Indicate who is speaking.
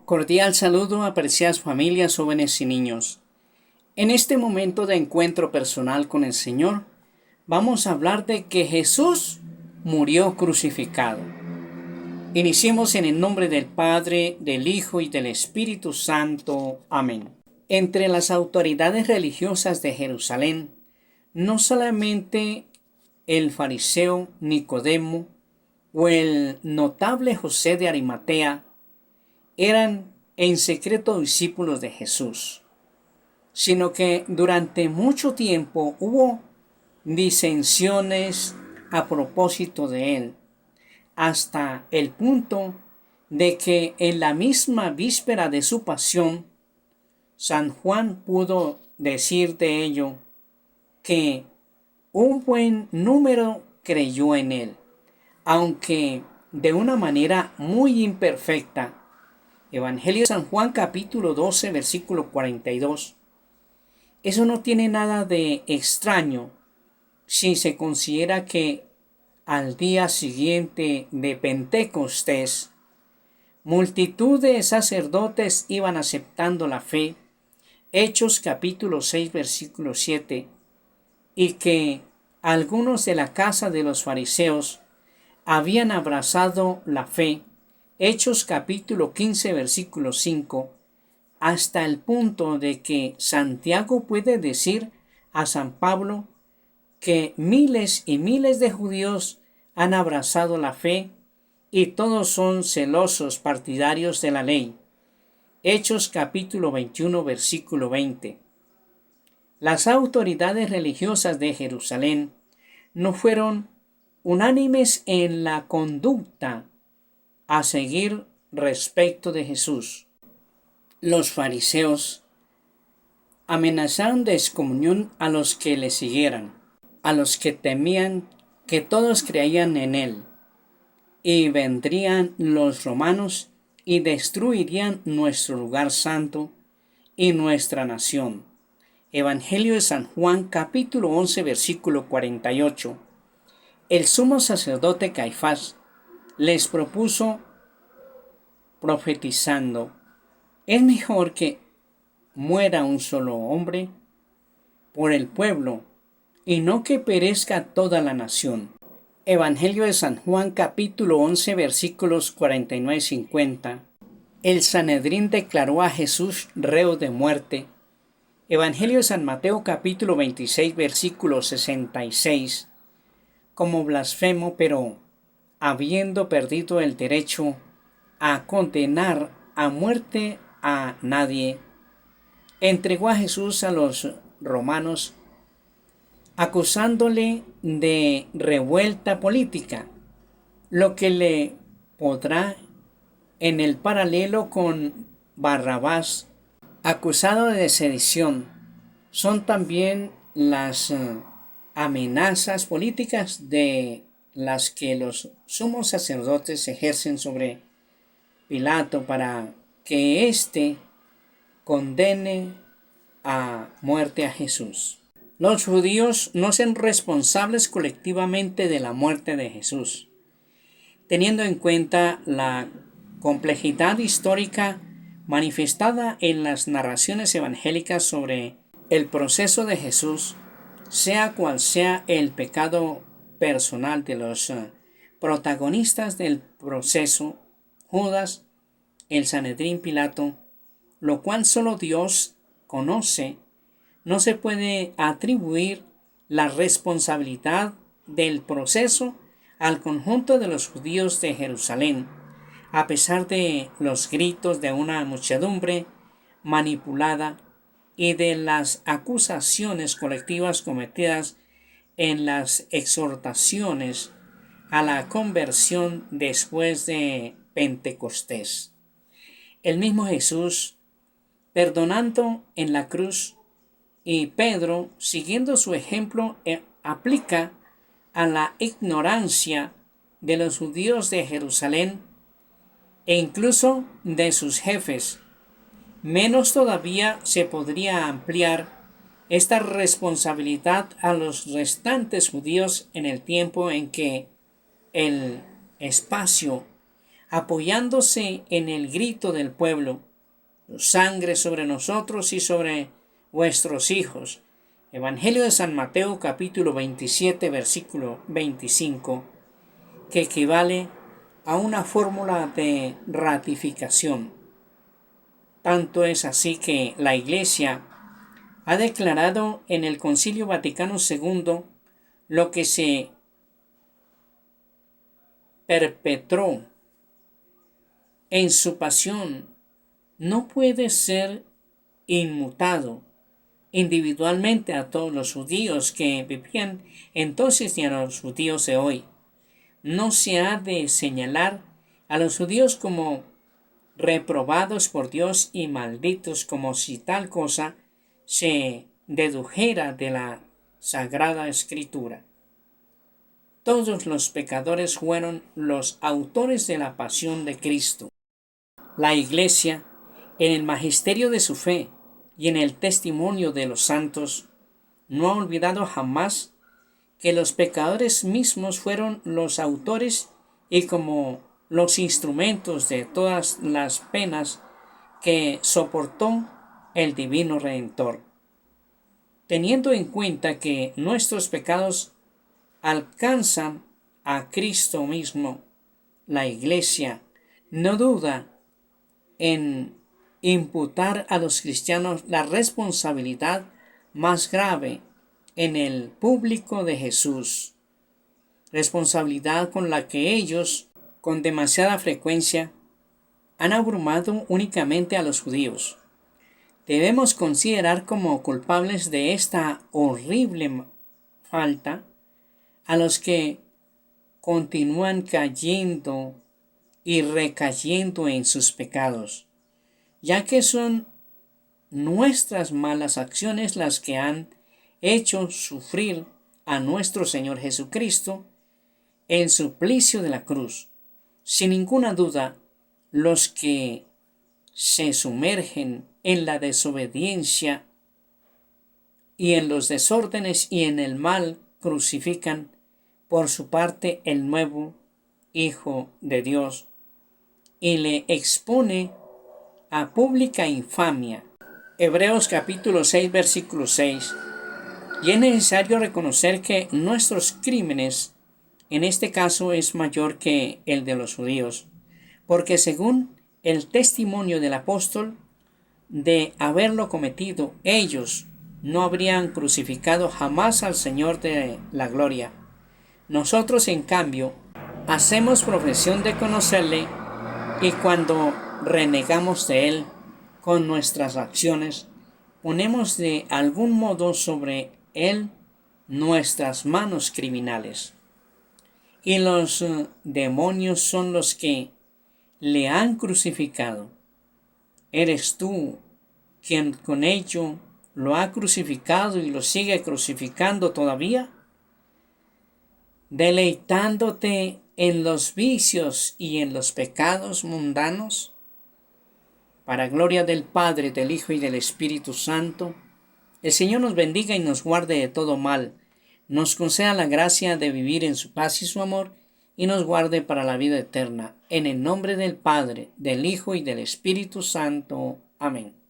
Speaker 1: Cordial saludo, apreciadas familias, jóvenes y niños. En este momento de encuentro personal con el Señor, vamos a hablar de que Jesús murió crucificado. Iniciemos en el nombre del Padre, del Hijo y del Espíritu Santo. Amén. Entre las autoridades religiosas de Jerusalén, no solamente el fariseo Nicodemo o el notable José de Arimatea eran en secreto discípulos de Jesús, sino que durante mucho tiempo hubo disensiones a propósito de él, hasta el punto de que en la misma víspera de su pasión, San Juan pudo decir de ello que un buen número creyó en él, aunque de una manera muy imperfecta. Evangelio de San Juan capítulo 12 versículo 42. Eso no tiene nada de extraño si se considera que al día siguiente de Pentecostés, multitud de sacerdotes iban aceptando la fe, Hechos capítulo 6 versículo 7, y que algunos de la casa de los fariseos habían abrazado la fe, Hechos capítulo 15 versículo 5, hasta el punto de que Santiago puede decir a San Pablo que miles y miles de judíos han abrazado la fe y todos son celosos partidarios de la ley. Hechos capítulo 21 versículo 20. Las autoridades religiosas de Jerusalén no fueron unánimes en la conducta a seguir respecto de Jesús. Los fariseos amenazaron de excomunión a los que le siguieran, a los que temían que todos creían en él, y vendrían los romanos y destruirían nuestro lugar santo y nuestra nación. Evangelio de San Juan capítulo 11 versículo 48. El sumo sacerdote Caifás les propuso profetizando: es mejor que muera un solo hombre por el pueblo y no que perezca toda la nación. Evangelio de San Juan capítulo 11 versículos 49 y 50. El Sanedrín declaró a Jesús reo de muerte. Evangelio de San Mateo capítulo 26 versículo 66. Como blasfemo, pero habiendo perdido el derecho a condenar a muerte a nadie, entregó a Jesús a los romanos, acusándole de revuelta política, lo que le podrá en el paralelo con Barrabás, acusado de sedición. Son también las amenazas políticas de las que los sumos sacerdotes ejercen sobre Pilato para que éste condene a muerte a Jesús. Los judíos no son responsables colectivamente de la muerte de Jesús, teniendo en cuenta la complejidad histórica manifestada en las narraciones evangélicas sobre el proceso de Jesús, sea cual sea el pecado personal de los protagonistas del proceso, Judas, el Sanedrín, Pilato, lo cual solo Dios conoce. No se puede atribuir la responsabilidad del proceso al conjunto de los judíos de Jerusalén, a pesar de los gritos de una muchedumbre manipulada y de las acusaciones colectivas cometidas en las exhortaciones a la conversión después de Pentecostés. El mismo Jesús, perdonando en la cruz, y Pedro, siguiendo su ejemplo, aplica a la ignorancia de los judíos de Jerusalén e incluso de sus jefes. Menos todavía se podría ampliar esta responsabilidad a los restantes judíos en el tiempo en que el espacio apoyándose en el grito del pueblo: sangre sobre nosotros y sobre vuestros hijos. Evangelio de San Mateo capítulo 27 versículo 25, que equivale a una fórmula de ratificación. Tanto es así que la Iglesia ha declarado en el Concilio Vaticano II lo que se perpetró en su pasión no puede ser inmutado individualmente a todos los judíos que vivían entonces y a los judíos de hoy. No se ha de señalar a los judíos como reprobados por Dios y malditos, como si tal cosa se dedujera de la Sagrada Escritura. Todos los pecadores fueron los autores de la pasión de Cristo. La Iglesia, en el magisterio de su fe y en el testimonio de los santos, no ha olvidado jamás que los pecadores mismos fueron los autores y como los instrumentos de todas las penas que soportó el Divino Redentor. Teniendo en cuenta que nuestros pecados alcanzan a Cristo mismo, la Iglesia no duda en imputar a los cristianos la responsabilidad más grave en el público de Jesús, responsabilidad con la que ellos, con demasiada frecuencia, han abrumado únicamente a los judíos. Debemos considerar como culpables de esta horrible falta a los que continúan cayendo y recayendo en sus pecados, ya que son nuestras malas acciones las que han hecho sufrir a nuestro Señor Jesucristo el suplicio de la cruz. Sin ninguna duda, los que se sumergen en la desobediencia y en los desórdenes y en el mal crucifican por su parte el nuevo Hijo de Dios y le expone a pública infamia. Hebreos capítulo 6 versículo 6. Y es necesario reconocer que nuestros crímenes en este caso es mayor que el de los judíos, porque según el testimonio del apóstol, de haberlo cometido, ellos no habrían crucificado jamás al Señor de la gloria. Nosotros, en cambio, hacemos profesión de conocerle y cuando renegamos de él con nuestras acciones, ponemos de algún modo sobre él nuestras manos criminales. Y los demonios son los que le han crucificado. ¿Eres tú quien con ello lo ha crucificado y lo sigue crucificando todavía? ¿Deleitándote en los vicios y en los pecados mundanos? Para gloria del Padre, del Hijo y del Espíritu Santo, el Señor nos bendiga y nos guarde de todo mal, nos conceda la gracia de vivir en su paz y su amor, y nos guarde para la vida eterna. En el nombre del Padre, del Hijo y del Espíritu Santo. Amén.